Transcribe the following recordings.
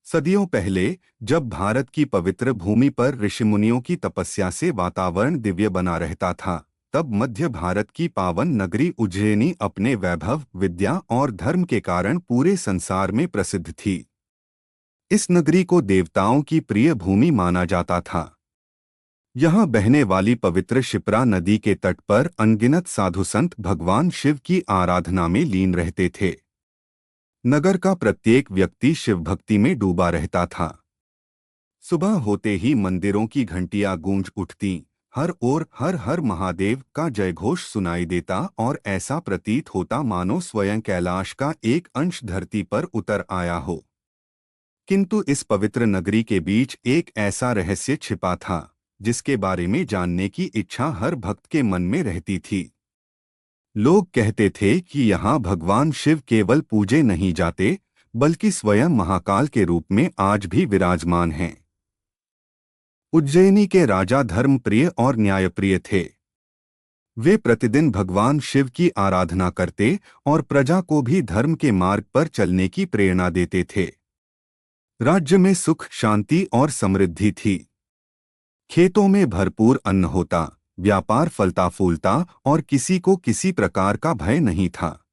सदियों पहले जब भारत की पवित्र भूमि पर ऋषिमुनियों की तपस्या से वातावरण दिव्य बना रहता था, तब मध्य भारत की पावन नगरी उज्जैनी अपने वैभव, विद्या और धर्म के कारण पूरे संसार में प्रसिद्ध थी। इस नगरी को देवताओं की प्रिय भूमि माना जाता था। यहाँ बहने वाली पवित्र शिप्रा नदी के तट पर अनगिनत साधु संत भगवान शिव की आराधना में लीन रहते थे। नगर का प्रत्येक व्यक्ति शिव भक्ति में डूबा रहता था। सुबह होते ही मंदिरों की घंटियां गूंज उठती, हर ओर हर हर महादेव का जयघोष सुनाई देता और ऐसा प्रतीत होता मानो स्वयं कैलाश का एक अंश धरती पर उतर आया हो। किंतु इस पवित्र नगरी के बीच एक ऐसा रहस्य छिपा था, जिसके बारे में जानने की इच्छा हर भक्त के मन में रहती थी। लोग कहते थे कि यहाँ भगवान शिव केवल पूजे नहीं जाते, बल्कि स्वयं महाकाल के रूप में आज भी विराजमान हैं। उज्जैनी के राजा धर्मप्रिय और न्यायप्रिय थे। वे प्रतिदिन भगवान शिव की आराधना करते और प्रजा को भी धर्म के मार्ग पर चलने की प्रेरणा देते थे। राज्य में सुख, शांति और समृद्धि थी। खेतों में भरपूर अन्न होता, व्यापार फलता फूलता और किसी को किसी प्रकार का भय नहीं था।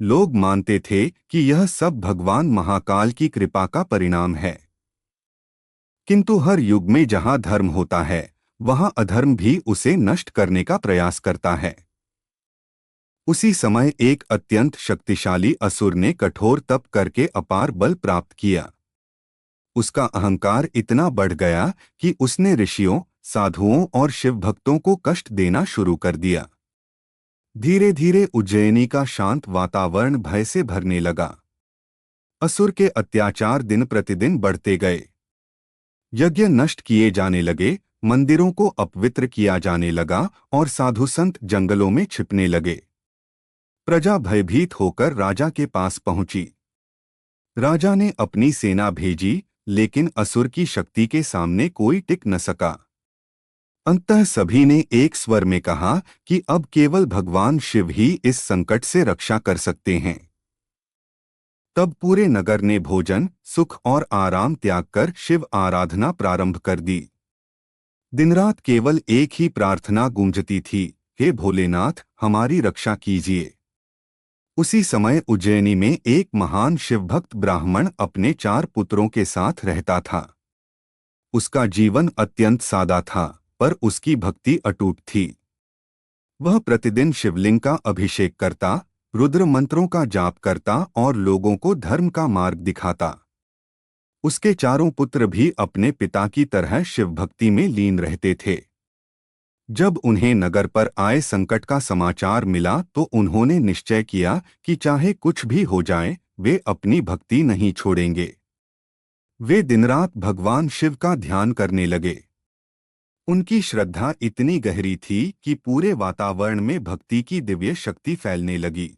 लोग मानते थे कि यह सब भगवान महाकाल की कृपा का परिणाम है। किंतु हर युग में जहां धर्म होता है, वहां अधर्म भी उसे नष्ट करने का प्रयास करता है। उसी समय एक अत्यंत शक्तिशाली असुर ने कठोर तप करके अपार बल प्राप्त किया। उसका अहंकार इतना बढ़ गया कि उसने ऋषियों, साधुओं और शिव भक्तों को कष्ट देना शुरू कर दिया। धीरे धीरे उज्जैनी का शांत वातावरण भय से भरने लगा। असुर के अत्याचार दिन प्रतिदिन बढ़ते गए। यज्ञ नष्ट किए जाने लगे, मंदिरों को अपवित्र किया जाने लगा और साधु संत जंगलों में छिपने लगे। प्रजा भयभीत होकर राजा के पास पहुंची। राजा ने अपनी सेना भेजी, लेकिन असुर की शक्ति के सामने कोई टिक न सका। अंततः सभी ने एक स्वर में कहा कि अब केवल भगवान शिव ही इस संकट से रक्षा कर सकते हैं। तब पूरे नगर ने भोजन, सुख और आराम त्याग कर शिव आराधना प्रारंभ कर दी। दिन-रात केवल एक ही प्रार्थना गूंजती थी, हे भोलेनाथ, हमारी रक्षा कीजिए। उसी समय उज्जैनी में एक महान शिवभक्त ब्राह्मण अपने 4 पुत्रों के साथ रहता था। उसका जीवन अत्यंत सादा था, पर उसकी भक्ति अटूट थी। वह प्रतिदिन शिवलिंग का अभिषेक करता, रुद्र मंत्रों का जाप करता और लोगों को धर्म का मार्ग दिखाता। उसके 4 पुत्र भी अपने पिता की तरह शिव भक्ति में लीन रहते थे। जब उन्हें नगर पर आए संकट का समाचार मिला तो उन्होंने निश्चय किया कि चाहे कुछ भी हो जाए, वे अपनी भक्ति नहीं छोड़ेंगे। वे दिन-रात भगवान शिव का ध्यान करने लगे। उनकी श्रद्धा इतनी गहरी थी कि पूरे वातावरण में भक्ति की दिव्य शक्ति फैलने लगी।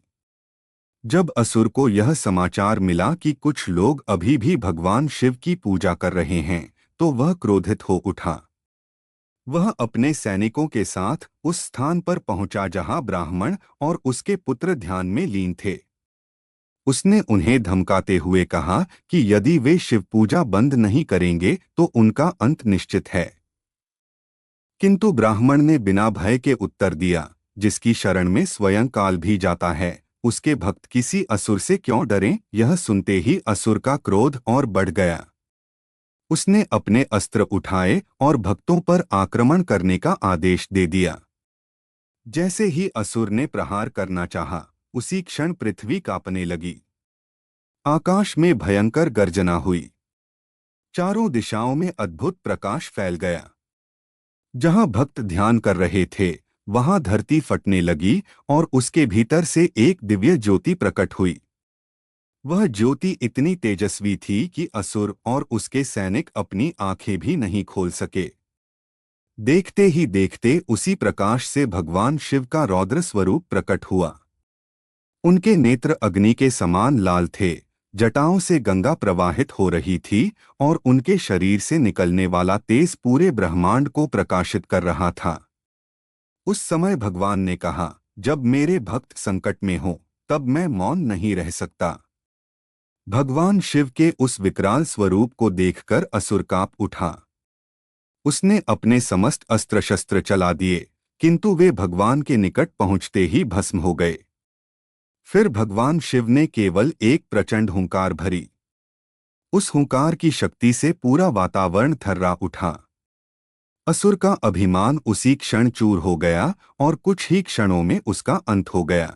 जब असुर को यह समाचार मिला कि कुछ लोग अभी भी भगवान शिव की पूजा कर रहे हैं, तो वह क्रोधित हो उठा। वह अपने सैनिकों के साथ उस स्थान पर पहुंचा जहां ब्राह्मण और उसके पुत्र ध्यान में लीन थे। उसने उन्हें धमकाते हुए कहा कि यदि वे शिव पूजा बंद नहीं करेंगे तो उनका अंत निश्चित है। किंतु ब्राह्मण ने बिना भय के उत्तर दिया, जिसकी शरण में स्वयं काल भी जाता है, उसके भक्त किसी असुर से क्यों डरें? यह सुनते ही असुर का क्रोध और बढ़ गया। उसने अपने अस्त्र उठाए और भक्तों पर आक्रमण करने का आदेश दे दिया। जैसे ही असुर ने प्रहार करना चाहा, उसी क्षण पृथ्वी कांपने लगी। आकाश में भयंकर गर्जना हुई। चारों दिशाओं में अद्भुत प्रकाश फैल गया। जहां भक्त ध्यान कर रहे थे, वहां धरती फटने लगी और उसके भीतर से एक दिव्य ज्योति प्रकट हुई। वह ज्योति इतनी तेजस्वी थी कि असुर और उसके सैनिक अपनी आंखें भी नहीं खोल सके। देखते ही देखते उसी प्रकाश से भगवान शिव का रौद्र स्वरूप प्रकट हुआ। उनके नेत्र अग्नि के समान लाल थे, जटाओं से गंगा प्रवाहित हो रही थी और उनके शरीर से निकलने वाला तेज पूरे ब्रह्मांड को प्रकाशित कर रहा था। उस समय भगवान ने कहा, जब मेरे भक्त संकट में हो, तब मैं मौन नहीं रह सकता। भगवान शिव के उस विकराल स्वरूप को देखकर असुर कांप उठा। उसने अपने समस्त अस्त्र शस्त्र चला दिए, किंतु वे भगवान के निकट पहुंचते ही भस्म हो गए। फिर भगवान शिव ने केवल एक प्रचंड हुंकार भरी। उस हुंकार की शक्ति से पूरा वातावरण थर्रा उठा। असुर का अभिमान उसी क्षण चूर हो गया और कुछ ही क्षणों में उसका अंत हो गया।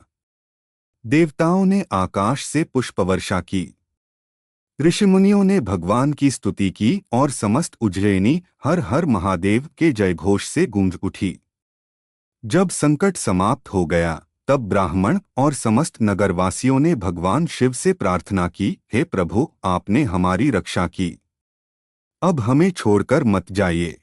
देवताओं ने आकाश से पुष्पवर्षा की, ऋषिमुनियों ने भगवान की स्तुति की और समस्त उज्जैनी हर हर महादेव के जयघोष से गूंज उठी। जब संकट समाप्त हो गया, तब ब्राह्मण और समस्त नगरवासियों ने भगवान शिव से प्रार्थना की, हे प्रभु, आपने हमारी रक्षा की, अब हमें छोड़कर मत जाइए।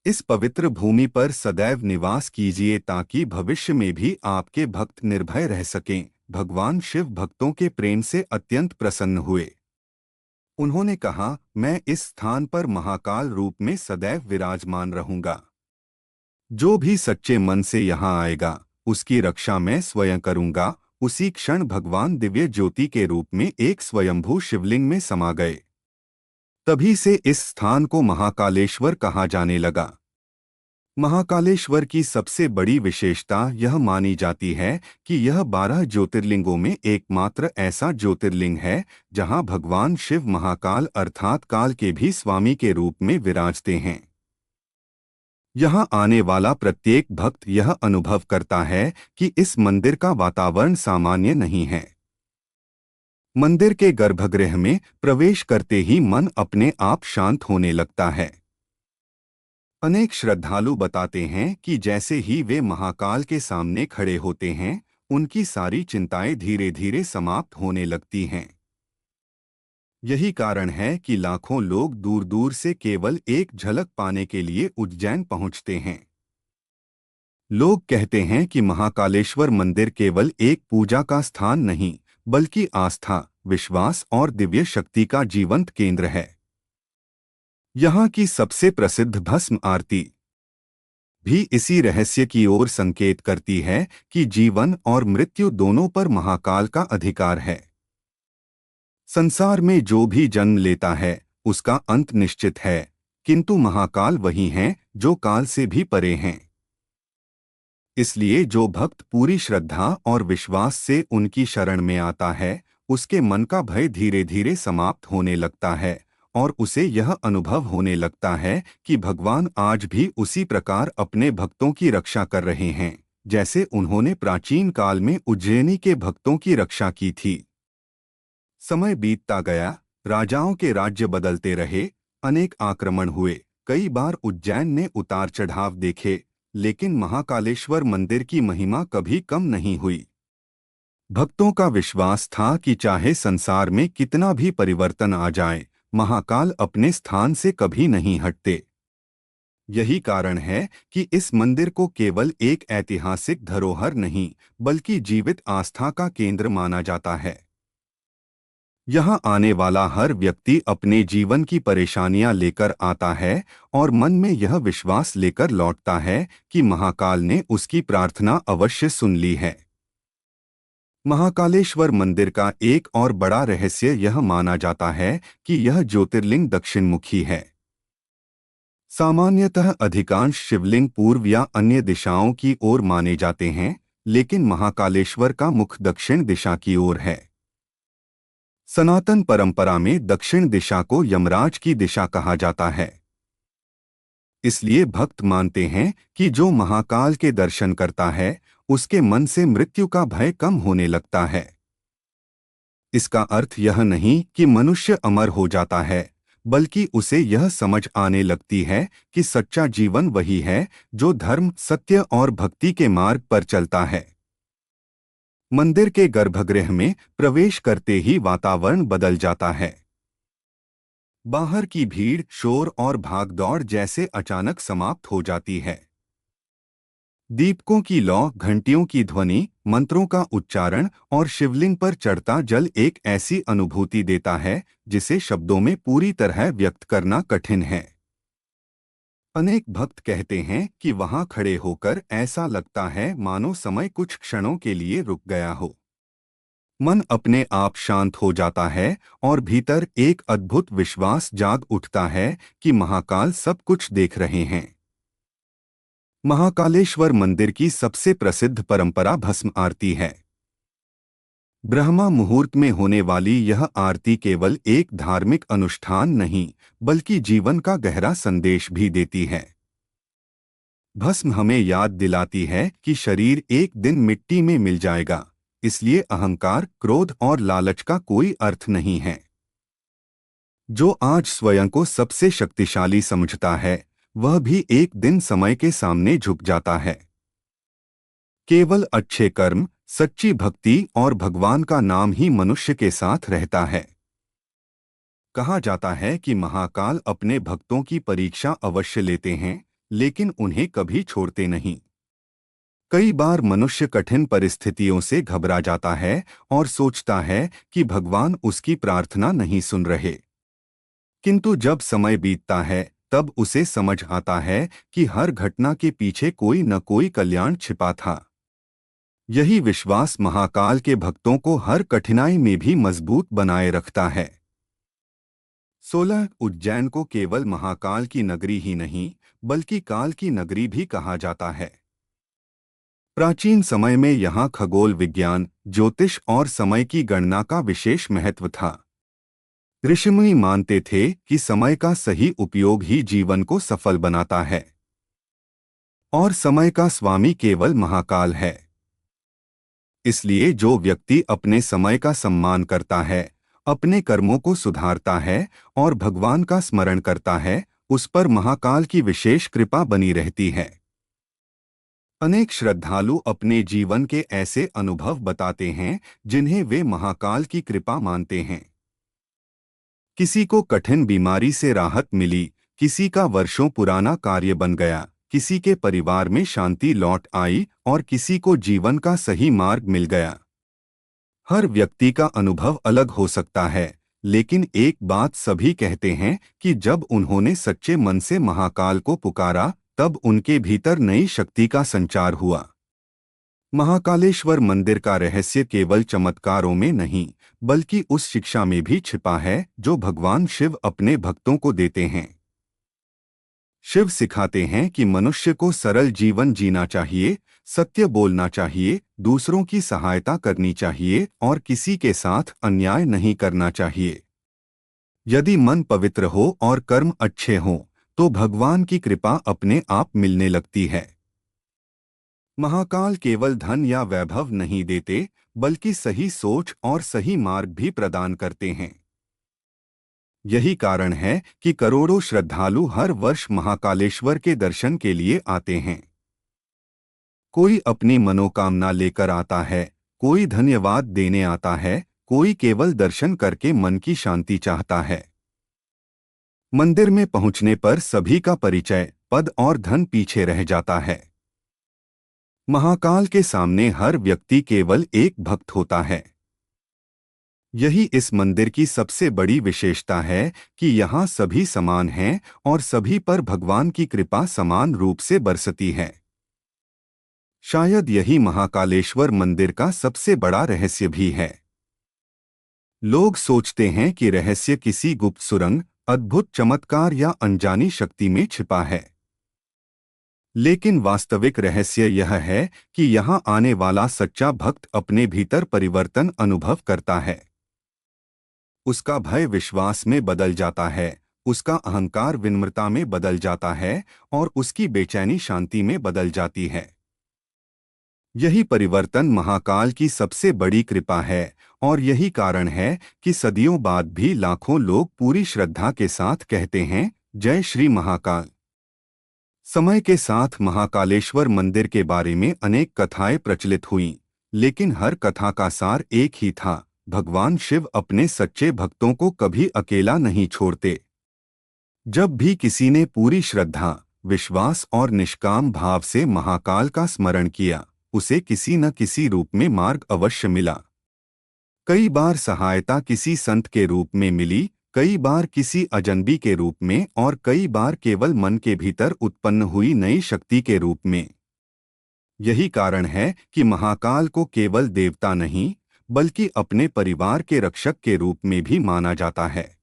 इस पवित्र भूमि पर सदैव निवास कीजिए ताकि भविष्य में भी आपके भक्त निर्भय रह सकें। भगवान शिव भक्तों के प्रेम से अत्यंत प्रसन्न हुए। उन्होंने कहा, मैं इस स्थान पर महाकाल रूप में सदैव विराजमान रहूंगा। जो भी सच्चे मन से यहाँ आएगा, उसकी रक्षा मैं स्वयं करूंगा। उसी क्षण भगवान दिव्य ज्योति के रूप में एक स्वयंभू शिवलिंग में समा गए। तभी से इस स्थान को महाकालेश्वर कहा जाने लगा। महाकालेश्वर की सबसे बड़ी विशेषता यह मानी जाती है कि यह 12 ज्योतिर्लिंगों में एकमात्र ऐसा ज्योतिर्लिंग है जहां भगवान शिव महाकाल अर्थात काल के भी स्वामी के रूप में विराजते हैं। यहाँ आने वाला प्रत्येक भक्त यह अनुभव करता है कि इस मंदिर का वातावरण सामान्य नहीं है। मंदिर के गर्भगृह में प्रवेश करते ही मन अपने आप शांत होने लगता है। अनेक श्रद्धालु बताते हैं कि जैसे ही वे महाकाल के सामने खड़े होते हैं, उनकी सारी चिंताएं धीरे धीरे समाप्त होने लगती हैं। यही कारण है कि लाखों लोग दूर दूर से केवल एक झलक पाने के लिए उज्जैन पहुंचते हैं। लोग कहते हैं कि महाकालेश्वर मंदिर केवल एक पूजा का स्थान नहीं, बल्कि आस्था, विश्वास और दिव्य शक्ति का जीवंत केंद्र है। यहाँ की सबसे प्रसिद्ध भस्म आरती भी इसी रहस्य की ओर संकेत करती है कि जीवन और मृत्यु दोनों पर महाकाल का अधिकार है। संसार में जो भी जन्म लेता है, उसका अंत निश्चित है, किंतु महाकाल वही हैं जो काल से भी परे हैं। इसलिए जो भक्त पूरी श्रद्धा और विश्वास से उनकी शरण में आता है, उसके मन का भय धीरे धीरे समाप्त होने लगता है और उसे यह अनुभव होने लगता है कि भगवान आज भी उसी प्रकार अपने भक्तों की रक्षा कर रहे हैं, जैसे उन्होंने प्राचीन काल में उज्जैनी के भक्तों की रक्षा की थी। समय बीतता गया, राजाओं के राज्य बदलते रहे, अनेक आक्रमण हुए, कई बार उज्जैन ने उतार चढ़ाव देखे, लेकिन महाकालेश्वर मंदिर की महिमा कभी कम नहीं हुई। भक्तों का विश्वास था कि चाहे संसार में कितना भी परिवर्तन आ जाए, महाकाल अपने स्थान से कभी नहीं हटते। यही कारण है कि इस मंदिर को केवल एक ऐतिहासिक धरोहर नहीं, बल्कि जीवित आस्था का केंद्र माना जाता है। यहाँ आने वाला हर व्यक्ति अपने जीवन की परेशानियां लेकर आता है और मन में यह विश्वास लेकर लौटता है कि महाकाल ने उसकी प्रार्थना अवश्य सुन ली है। महाकालेश्वर मंदिर का एक और बड़ा रहस्य यह माना जाता है कि यह ज्योतिर्लिंग दक्षिणमुखी है। सामान्यतः अधिकांश शिवलिंग पूर्व या अन्य दिशाओं की ओर माने जाते हैं, लेकिन महाकालेश्वर का मुख दक्षिण दिशा की ओर है। सनातन परंपरा में दक्षिण दिशा को यमराज की दिशा कहा जाता है। इसलिए भक्त मानते हैं कि जो महाकाल के दर्शन करता है, उसके मन से मृत्यु का भय कम होने लगता है। इसका अर्थ यह नहीं कि मनुष्य अमर हो जाता है, बल्कि उसे यह समझ आने लगती है कि सच्चा जीवन वही है जो धर्म, सत्य और भक्ति के मार्ग पर चलता है। मंदिर के गर्भगृह में प्रवेश करते ही वातावरण बदल जाता है। बाहर की भीड़, शोर और भागदौड़ जैसे अचानक समाप्त हो जाती है। दीपकों की लौ, घंटियों की ध्वनि, मंत्रों का उच्चारण और शिवलिंग पर चढ़ता जल एक ऐसी अनुभूति देता है जिसे शब्दों में पूरी तरह व्यक्त करना कठिन है। अनेक भक्त कहते हैं कि वहां खड़े होकर ऐसा लगता है मानो समय कुछ क्षणों के लिए रुक गया हो। मन अपने आप शांत हो जाता है और भीतर एक अद्भुत विश्वास जाग उठता है कि महाकाल सब कुछ देख रहे हैं। महाकालेश्वर मंदिर की सबसे प्रसिद्ध परंपरा भस्म आरती है। ब्रह्मा मुहूर्त में होने वाली यह आरती केवल एक धार्मिक अनुष्ठान नहीं, बल्कि जीवन का गहरा संदेश भी देती है। भस्म हमें याद दिलाती है कि शरीर एक दिन मिट्टी में मिल जाएगा, इसलिए अहंकार, क्रोध और लालच का कोई अर्थ नहीं है। जो आज स्वयं को सबसे शक्तिशाली समझता है, वह भी एक दिन समय के सामने झुक जाता है। केवल अच्छे कर्म, सच्ची भक्ति और भगवान का नाम ही मनुष्य के साथ रहता है। कहा जाता है कि महाकाल अपने भक्तों की परीक्षा अवश्य लेते हैं, लेकिन उन्हें कभी छोड़ते नहीं। कई बार मनुष्य कठिन परिस्थितियों से घबरा जाता है और सोचता है कि भगवान उसकी प्रार्थना नहीं सुन रहे। किंतु जब समय बीतता है, तब उसे समझ आता है कि हर घटना के पीछे कोई न कोई कल्याण छिपा था। यही विश्वास महाकाल के भक्तों को हर कठिनाई में भी मजबूत बनाए रखता है। 16 उज्जैन को केवल महाकाल की नगरी ही नहीं, बल्कि काल की नगरी भी कहा जाता है। प्राचीन समय में यहाँ खगोल विज्ञान, ज्योतिष और समय की गणना का विशेष महत्व था। ऋषिमुनि मानते थे कि समय का सही उपयोग ही जीवन को सफल बनाता है, और समय का स्वामी केवल महाकाल है। इसलिए जो व्यक्ति अपने समय का सम्मान करता है, अपने कर्मों को सुधारता है और भगवान का स्मरण करता है, उस पर महाकाल की विशेष कृपा बनी रहती है। अनेक श्रद्धालु अपने जीवन के ऐसे अनुभव बताते हैं जिन्हें वे महाकाल की कृपा मानते हैं। किसी को कठिन बीमारी से राहत मिली, किसी का वर्षों पुराना कार्य बन गया, किसी के परिवार में शांति लौट आई और किसी को जीवन का सही मार्ग मिल गया। हर व्यक्ति का अनुभव अलग हो सकता है, लेकिन एक बात सभी कहते हैं कि जब उन्होंने सच्चे मन से महाकाल को पुकारा, तब उनके भीतर नई शक्ति का संचार हुआ। महाकालेश्वर मंदिर का रहस्य केवल चमत्कारों में नहीं, बल्कि उस शिक्षा में भी छिपा है जो भगवान शिव अपने भक्तों को देते हैं। शिव सिखाते हैं कि मनुष्य को सरल जीवन जीना चाहिए, सत्य बोलना चाहिए, दूसरों की सहायता करनी चाहिए और किसी के साथ अन्याय नहीं करना चाहिए। यदि मन पवित्र हो और कर्म अच्छे हों, तो भगवान की कृपा अपने आप मिलने लगती है। महाकाल केवल धन या वैभव नहीं देते, बल्कि सही सोच और सही मार्ग भी प्रदान करते हैं। यही कारण है कि करोड़ों श्रद्धालु हर वर्ष महाकालेश्वर के दर्शन के लिए आते हैं। कोई अपनी मनोकामना लेकर आता है, कोई धन्यवाद देने आता है, कोई केवल दर्शन करके मन की शांति चाहता है। मंदिर में पहुंचने पर सभी का परिचय, पद और धन पीछे रह जाता है। महाकाल के सामने हर व्यक्ति केवल एक भक्त होता है। यही इस मंदिर की सबसे बड़ी विशेषता है कि यहाँ सभी समान हैं और सभी पर भगवान की कृपा समान रूप से बरसती है। शायद यही महाकालेश्वर मंदिर का सबसे बड़ा रहस्य भी है। लोग सोचते हैं कि रहस्य किसी गुप्त सुरंग, अद्भुत चमत्कार या अनजानी शक्ति में छिपा है। लेकिन वास्तविक रहस्य यह है कि यहाँ आने वाला सच्चा भक्त अपने भीतर परिवर्तन अनुभव करता है। उसका भय विश्वास में बदल जाता है, उसका अहंकार विनम्रता में बदल जाता है और उसकी बेचैनी शांति में बदल जाती है। यही परिवर्तन महाकाल की सबसे बड़ी कृपा है और यही कारण है कि सदियों बाद भी लाखों लोग पूरी श्रद्धा के साथ कहते हैं, जय श्री महाकाल। समय के साथ महाकालेश्वर मंदिर के बारे में अनेक कथाएं प्रचलित हुईं, लेकिन हर कथा का सार एक ही था, भगवान शिव अपने सच्चे भक्तों को कभी अकेला नहीं छोड़ते। जब भी किसी ने पूरी श्रद्धा, विश्वास और निष्काम भाव से महाकाल का स्मरण किया, उसे किसी न किसी रूप में मार्ग अवश्य मिला। कई बार सहायता किसी संत के रूप में मिली, कई बार किसी अजनबी के रूप में और कई बार केवल मन के भीतर उत्पन्न हुई नई शक्ति के रूप में। यही कारण है कि महाकाल को केवल देवता नहीं, बल्कि अपने परिवार के रक्षक के रूप में भी माना जाता है।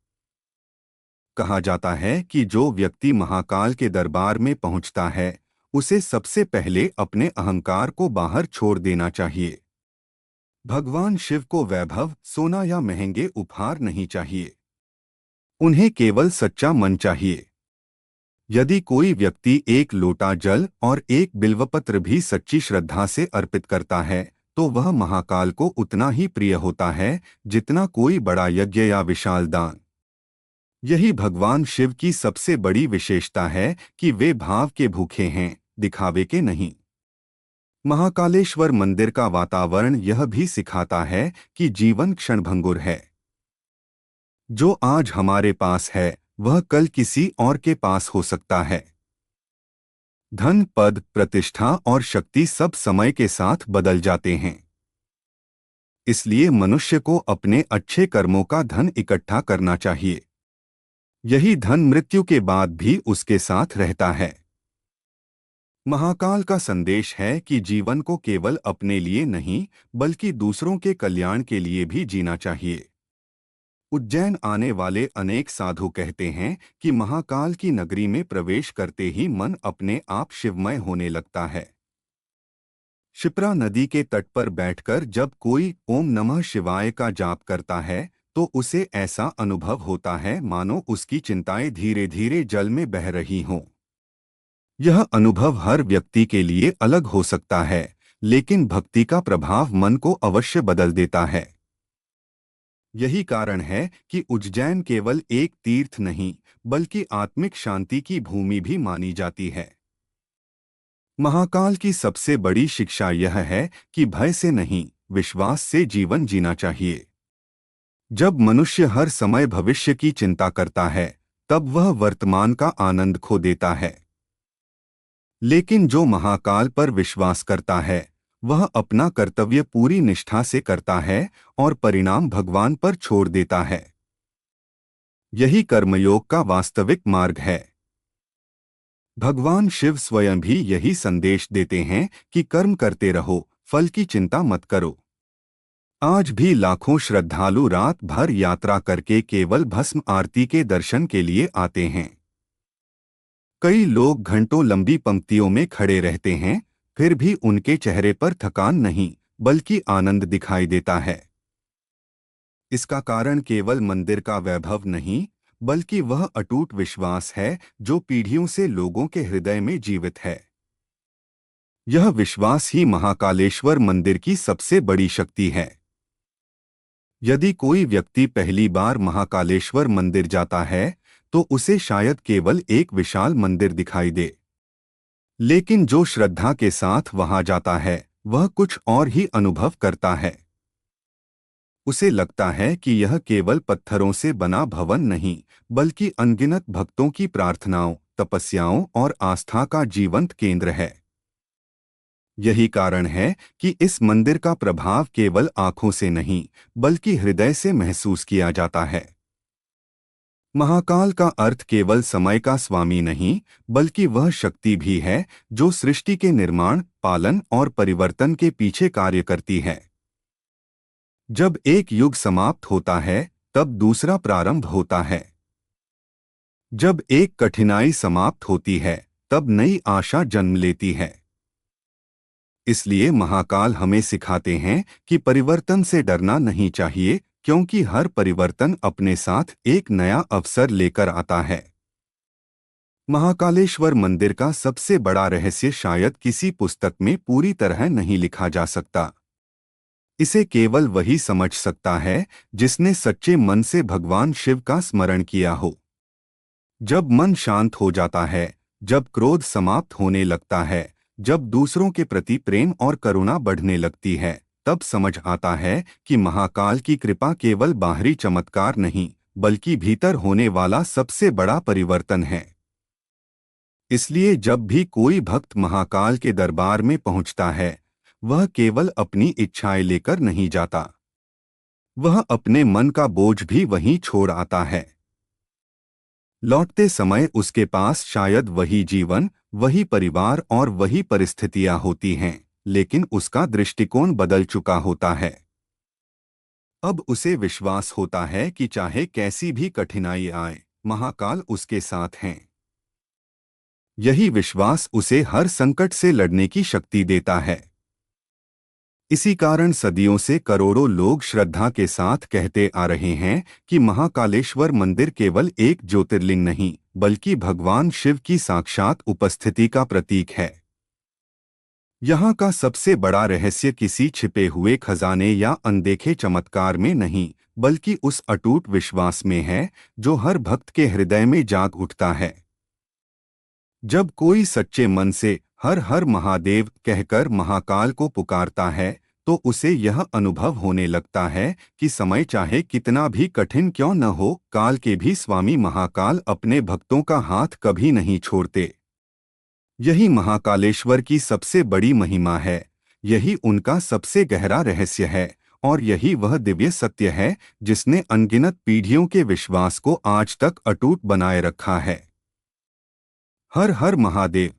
कहा जाता है कि जो व्यक्ति महाकाल के दरबार में पहुंचता है, उसे सबसे पहले अपने अहंकार को बाहर छोड़ देना चाहिए। भगवान शिव को वैभव, सोना या महंगे उपहार नहीं चाहिए। उन्हें केवल सच्चा मन चाहिए। यदि कोई व्यक्ति एक लोटा जल और एक बिल्वपत्र भी सच्ची श्रद्धा से अर्पित करता है, तो वह महाकाल को उतना ही प्रिय होता है जितना कोई बड़ा यज्ञ या विशाल दान। यही भगवान शिव की सबसे बड़ी विशेषता है कि वे भाव के भूखे हैं, दिखावे के नहीं। महाकालेश्वर मंदिर का वातावरण यह भी सिखाता है कि जीवन क्षणभंगुर है। जो आज हमारे पास है, वह कल किसी और के पास हो सकता है। धन, पद, प्रतिष्ठा और शक्ति सब समय के साथ बदल जाते हैं। इसलिए मनुष्य को अपने अच्छे कर्मों का धन इकट्ठा करना चाहिए। यही धन मृत्यु के बाद भी उसके साथ रहता है। महाकाल का संदेश है कि जीवन को केवल अपने लिए नहीं, बल्कि दूसरों के कल्याण के लिए भी जीना चाहिए। उज्जैन आने वाले अनेक साधु कहते हैं कि महाकाल की नगरी में प्रवेश करते ही मन अपने आप शिवमय होने लगता है। शिप्रा नदी के तट पर बैठकर जब कोई ओम नमः शिवाय का जाप करता है, तो उसे ऐसा अनुभव होता है मानो उसकी चिंताएं धीरे धीरे जल में बह रही हों। यह अनुभव हर व्यक्ति के लिए अलग हो सकता है, लेकिन भक्ति का प्रभाव मन को अवश्य बदल देता है। यही कारण है कि उज्जैन केवल एक तीर्थ नहीं, बल्कि आत्मिक शांति की भूमि भी मानी जाती है। महाकाल की सबसे बड़ी शिक्षा यह है कि भय से नहीं, विश्वास से जीवन जीना चाहिए। जब मनुष्य हर समय भविष्य की चिंता करता है, तब वह वर्तमान का आनंद खो देता है। लेकिन जो महाकाल पर विश्वास करता है, वह अपना कर्तव्य पूरी निष्ठा से करता है और परिणाम भगवान पर छोड़ देता है। यही कर्मयोग का वास्तविक मार्ग है। भगवान शिव स्वयं भी यही संदेश देते हैं कि कर्म करते रहो, फल की चिंता मत करो। आज भी लाखों श्रद्धालु रात भर यात्रा करके केवल भस्म आरती के दर्शन के लिए आते हैं। कई लोग घंटों लंबी पंक्तियों में खड़े रहते हैं, फिर भी उनके चेहरे पर थकान नहीं, बल्कि आनंद दिखाई देता है। इसका कारण केवल मंदिर का वैभव नहीं, बल्कि वह अटूट विश्वास है जो पीढ़ियों से लोगों के हृदय में जीवित है। यह विश्वास ही महाकालेश्वर मंदिर की सबसे बड़ी शक्ति है। यदि कोई व्यक्ति पहली बार महाकालेश्वर मंदिर जाता है, तो उसे शायद केवल एक विशाल मंदिर दिखाई दे। लेकिन जो श्रद्धा के साथ वहां जाता है, वह कुछ और ही अनुभव करता है। उसे लगता है कि यह केवल पत्थरों से बना भवन नहीं, बल्कि अनगिनत भक्तों की प्रार्थनाओं, तपस्याओं और आस्था का जीवंत केंद्र है। यही कारण है कि इस मंदिर का प्रभाव केवल आंखों से नहीं, बल्कि हृदय से महसूस किया जाता है। महाकाल का अर्थ केवल समय का स्वामी नहीं, बल्कि वह शक्ति भी है जो सृष्टि के निर्माण, पालन और परिवर्तन के पीछे कार्य करती है। जब एक युग समाप्त होता है, तब दूसरा प्रारंभ होता है। जब एक कठिनाई समाप्त होती है, तब नई आशा जन्म लेती है। इसलिए महाकाल हमें सिखाते हैं कि परिवर्तन से डरना नहीं चाहिए, क्योंकि हर परिवर्तन अपने साथ एक नया अवसर लेकर आता है। महाकालेश्वर मंदिर का सबसे बड़ा रहस्य शायद किसी पुस्तक में पूरी तरह नहीं लिखा जा सकता। इसे केवल वही समझ सकता है जिसने सच्चे मन से भगवान शिव का स्मरण किया हो। जब मन शांत हो जाता है, जब क्रोध समाप्त होने लगता है, जब दूसरों के प्रति प्रेम और करुणा बढ़ने लगती है, तब समझ आता है कि महाकाल की कृपा केवल बाहरी चमत्कार नहीं, बल्कि भीतर होने वाला सबसे बड़ा परिवर्तन है। इसलिए जब भी कोई भक्त महाकाल के दरबार में पहुंचता है, वह केवल अपनी इच्छाएं लेकर नहीं जाता। वह अपने मन का बोझ भी वहीं छोड़ आता है। लौटते समय उसके पास शायद वही जीवन, वही परिवार और वही परिस्थितियां होती हैं, लेकिन उसका दृष्टिकोण बदल चुका होता है। अब उसे विश्वास होता है कि चाहे कैसी भी कठिनाई आए, महाकाल उसके साथ हैं। यही विश्वास उसे हर संकट से लड़ने की शक्ति देता है। इसी कारण सदियों से करोड़ों लोग श्रद्धा के साथ कहते आ रहे हैं कि महाकालेश्वर मंदिर केवल एक ज्योतिर्लिंग नहीं, बल्कि भगवान शिव की साक्षात उपस्थिति का प्रतीक है। यहाँ का सबसे बड़ा रहस्य किसी छिपे हुए खजाने या अनदेखे चमत्कार में नहीं, बल्कि उस अटूट विश्वास में है जो हर भक्त के हृदय में जाग उठता है। जब कोई सच्चे मन से हर हर महादेव कहकर महाकाल को पुकारता है, तो उसे यह अनुभव होने लगता है कि समय चाहे कितना भी कठिन क्यों न हो, काल के भी स्वामी महाकाल अपने भक्तों का हाथ कभी नहीं छोड़ते। यही महाकालेश्वर की सबसे बड़ी महिमा है, यही उनका सबसे गहरा रहस्य है, और यही वह दिव्य सत्य है जिसने अनगिनत पीढ़ियों के विश्वास को आज तक अटूट बनाए रखा है। हर हर महादेव।